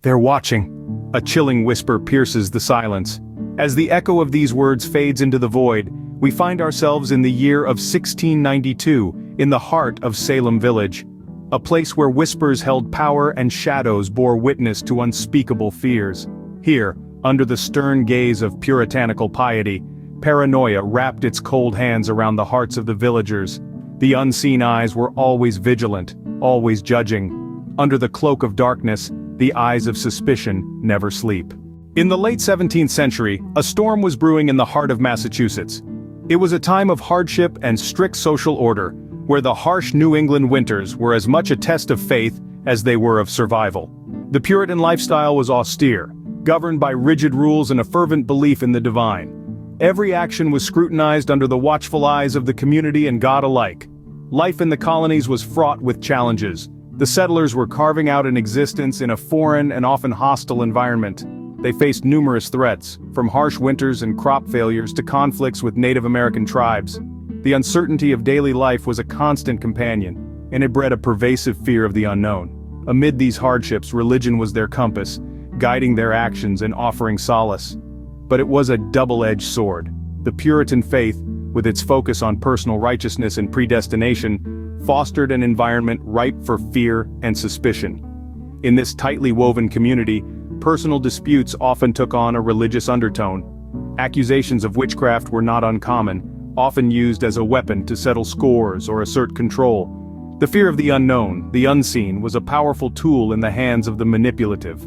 "They're watching." A chilling whisper pierces the silence. As the echo of these words fades into the void, we find ourselves in the year of 1692, in the heart of Salem Village. A place where whispers held power and shadows bore witness to unspeakable fears. Here, under the stern gaze of puritanical piety, paranoia wrapped its cold hands around the hearts of the villagers. The unseen eyes were always vigilant, always judging. Under the cloak of darkness, the eyes of suspicion never sleep. In the late 17th century, a storm was brewing in the heart of Massachusetts. It was a time of hardship and strict social order, where the harsh New England winters were as much a test of faith as they were of survival. The Puritan lifestyle was austere, governed by rigid rules and a fervent belief in the divine. Every action was scrutinized under the watchful eyes of the community and God alike. Life in the colonies was fraught with challenges. The settlers were carving out an existence in a foreign and often hostile environment. They faced numerous threats, from harsh winters and crop failures to conflicts with Native American tribes. The uncertainty of daily life was a constant companion, and it bred a pervasive fear of the unknown. Amid these hardships, religion was their compass, guiding their actions and offering solace. But it was a double-edged sword. The Puritan faith, with its focus on personal righteousness and predestination, fostered an environment ripe for fear and suspicion. In this tightly woven community, personal disputes often took on a religious undertone. Accusations of witchcraft were not uncommon, often used as a weapon to settle scores or assert control. The fear of the unknown, the unseen, was a powerful tool in the hands of the manipulative.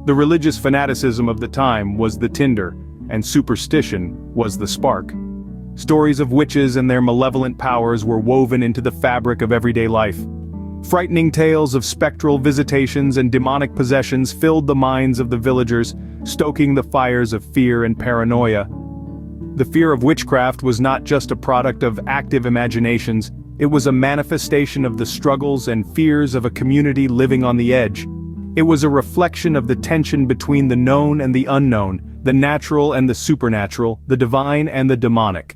The religious fanaticism of the time was the tinder, and superstition was the spark. Stories of witches and their malevolent powers were woven into the fabric of everyday life. Frightening tales of spectral visitations and demonic possessions filled the minds of the villagers, stoking the fires of fear and paranoia. The fear of witchcraft was not just a product of active imaginations, it was a manifestation of the struggles and fears of a community living on the edge. It was a reflection of the tension between the known and the unknown, the natural and the supernatural, the divine and the demonic.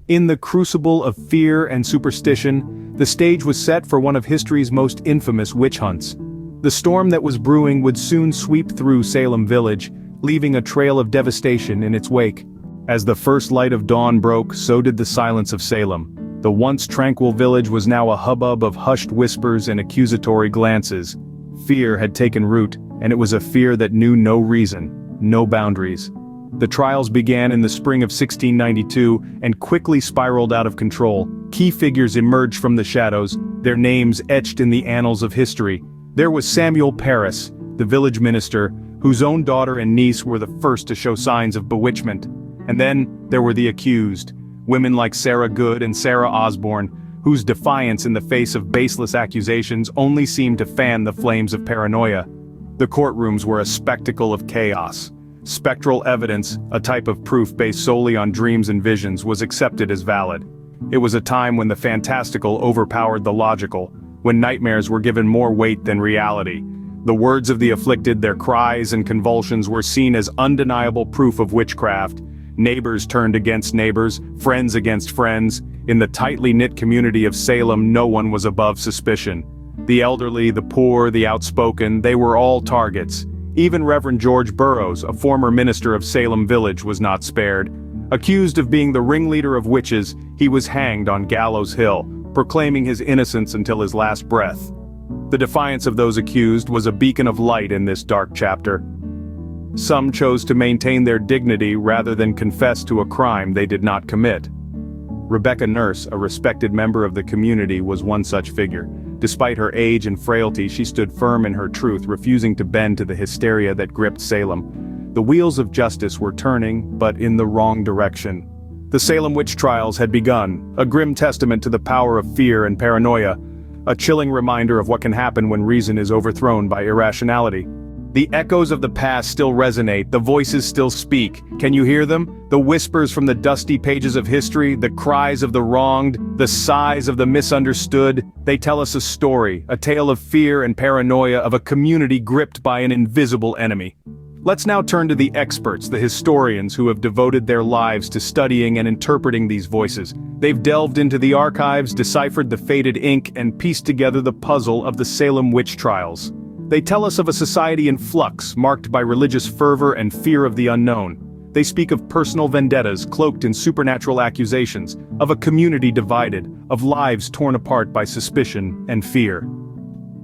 In the crucible of fear and superstition, the stage was set for one of history's most infamous witch hunts. The storm that was brewing would soon sweep through Salem Village, leaving a trail of devastation in its wake. As the first light of dawn broke, so did the silence of Salem. The once tranquil village was now a hubbub of hushed whispers and accusatory glances. Fear had taken root, and it was a fear that knew no reason, no boundaries. The trials began in the spring of 1692 and quickly spiraled out of control. Key figures emerged from the shadows, their names etched in the annals of history. There was Samuel Parris, the village minister, whose own daughter and niece were the first to show signs of bewitchment. And then there were the accused, women like Sarah Good and Sarah Osborne, whose defiance in the face of baseless accusations only seemed to fan the flames of paranoia. The courtrooms were a spectacle of chaos. Spectral evidence, a type of proof based solely on dreams and visions, was accepted as valid. It was a time when the fantastical overpowered the logical, when nightmares were given more weight than reality. The words of the afflicted, their cries and convulsions were seen as undeniable proof of witchcraft. Neighbors turned against neighbors, friends against friends. In the tightly knit community of Salem, no one was above suspicion. The elderly, the poor, the outspoken, they were all targets. Even Reverend George Burroughs, a former minister of Salem Village, was not spared. Accused of being the ringleader of witches, he was hanged on Gallows Hill, proclaiming his innocence until his last breath. The defiance of those accused was a beacon of light in this dark chapter. Some chose to maintain their dignity rather than confess to a crime they did not commit. Rebecca Nurse, a respected member of the community, was one such figure. Despite her age and frailty, she stood firm in her truth, refusing to bend to the hysteria that gripped Salem. The wheels of justice were turning, but in the wrong direction. The Salem Witch Trials had begun, a grim testament to the power of fear and paranoia, a chilling reminder of what can happen when reason is overthrown by irrationality. The echoes of the past still resonate, the voices still speak. Can you hear them? The whispers from the dusty pages of history, the cries of the wronged, the sighs of the misunderstood. They tell us a story, a tale of fear and paranoia of a community gripped by an invisible enemy. Let's now turn to the experts, the historians who have devoted their lives to studying and interpreting these voices. They've delved into the archives, deciphered the faded ink, and pieced together the puzzle of the Salem Witch Trials. They tell us of a society in flux, marked by religious fervor and fear of the unknown. They speak of personal vendettas cloaked in supernatural accusations, of a community divided, of lives torn apart by suspicion and fear.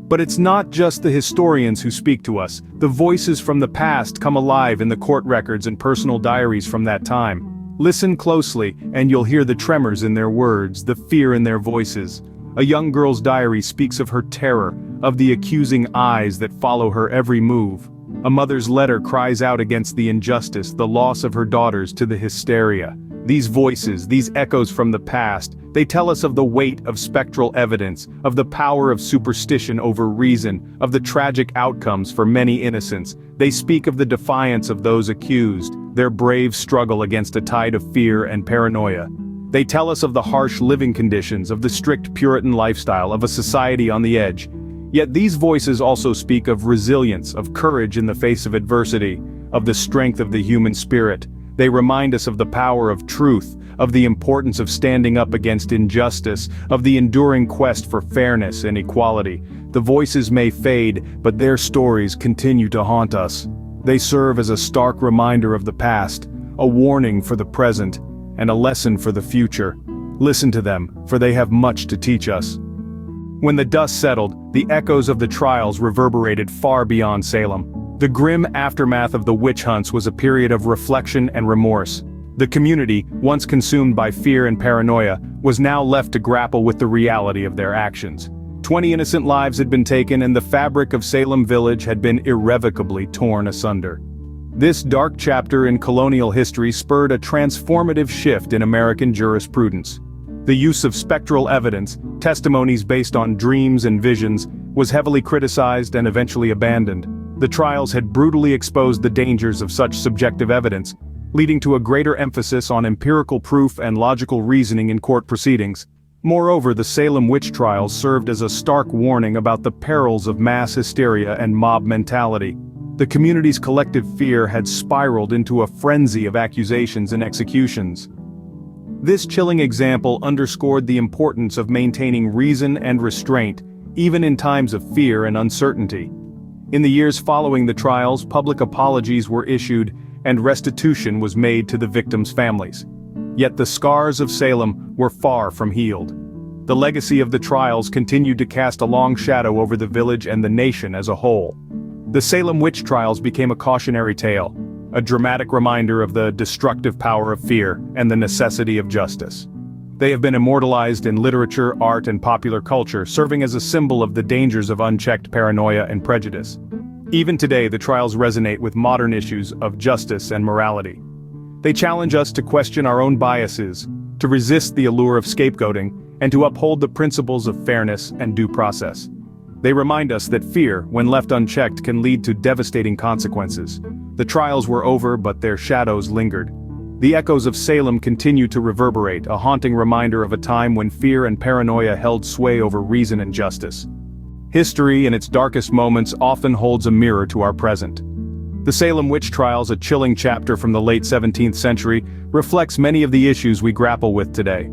But it's not just the historians who speak to us. The voices from the past come alive in the court records and personal diaries from that time. Listen closely, and you'll hear the tremors in their words, the fear in their voices. A young girl's diary speaks of her terror, of the accusing eyes that follow her every move. A mother's letter cries out against the injustice, the loss of her daughters to the hysteria. These voices, these echoes from the past, they tell us of the weight of spectral evidence, of the power of superstition over reason, of the tragic outcomes for many innocents. They speak of the defiance of those accused, their brave struggle against a tide of fear and paranoia. They tell us of the harsh living conditions, of the strict Puritan lifestyle, of a society on the edge. Yet these voices also speak of resilience, of courage in the face of adversity, of the strength of the human spirit. They remind us of the power of truth, of the importance of standing up against injustice, of the enduring quest for fairness and equality. The voices may fade, but their stories continue to haunt us. They serve as a stark reminder of the past, a warning for the present, and a lesson for the future. Listen to them, for they have much to teach us. When the dust settled, the echoes of the trials reverberated far beyond Salem. The grim aftermath of the witch hunts was a period of reflection and remorse. The community, once consumed by fear and paranoia, was now left to grapple with the reality of their actions. 20 innocent lives had been taken, and the fabric of Salem Village had been irrevocably torn asunder. This dark chapter in colonial history spurred a transformative shift in American jurisprudence. The use of spectral evidence, testimonies based on dreams and visions, was heavily criticized and eventually abandoned. The trials had brutally exposed the dangers of such subjective evidence, leading to a greater emphasis on empirical proof and logical reasoning in court proceedings. Moreover, the Salem Witch Trials served as a stark warning about the perils of mass hysteria and mob mentality. The community's collective fear had spiraled into a frenzy of accusations and executions. This chilling example underscored the importance of maintaining reason and restraint, even in times of fear and uncertainty. In the years following the trials, public apologies were issued, and restitution was made to the victims' families. Yet the scars of Salem were far from healed. The legacy of the trials continued to cast a long shadow over the village and the nation as a whole. The Salem Witch Trials became a cautionary tale, a dramatic reminder of the destructive power of fear and the necessity of justice. They have been immortalized in literature, art, and popular culture, serving as a symbol of the dangers of unchecked paranoia and prejudice. Even today, the trials resonate with modern issues of justice and morality. They challenge us to question our own biases, to resist the allure of scapegoating, and to uphold the principles of fairness and due process. They remind us that fear, when left unchecked, can lead to devastating consequences. The trials were over, but their shadows lingered. The echoes of Salem continue to reverberate, a haunting reminder of a time when fear and paranoia held sway over reason and justice. History, in its darkest moments, often holds a mirror to our present. The Salem Witch Trials, a chilling chapter from the late 17th century, reflects many of the issues we grapple with today.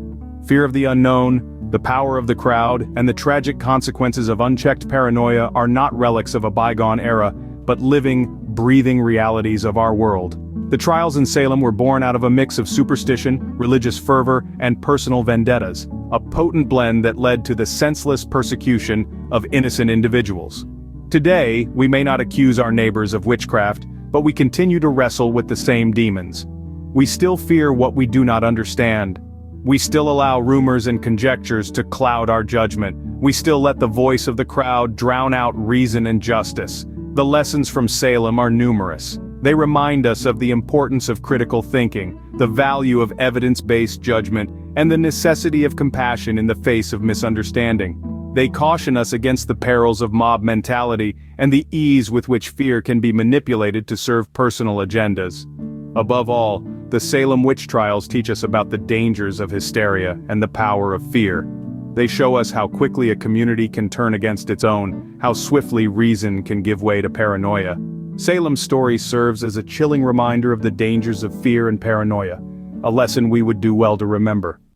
Fear of the unknown, the power of the crowd, and the tragic consequences of unchecked paranoia are not relics of a bygone era, but living, breathing realities of our world. The trials in Salem were born out of a mix of superstition, religious fervor, and personal vendettas, a potent blend that led to the senseless persecution of innocent individuals. Today, we may not accuse our neighbors of witchcraft, but we continue to wrestle with the same demons. We still fear what we do not understand. We still allow rumors and conjectures to cloud our judgment. We still let the voice of the crowd drown out reason and justice. The lessons from Salem are numerous. They remind us of the importance of critical thinking, the value of evidence-based judgment, and the necessity of compassion in the face of misunderstanding. They caution us against the perils of mob mentality and the ease with which fear can be manipulated to serve personal agendas. Above all, the Salem Witch Trials teach us about the dangers of hysteria and the power of fear. They show us how quickly a community can turn against its own, how swiftly reason can give way to paranoia. Salem's story serves as a chilling reminder of the dangers of fear and paranoia, a lesson we would do well to remember.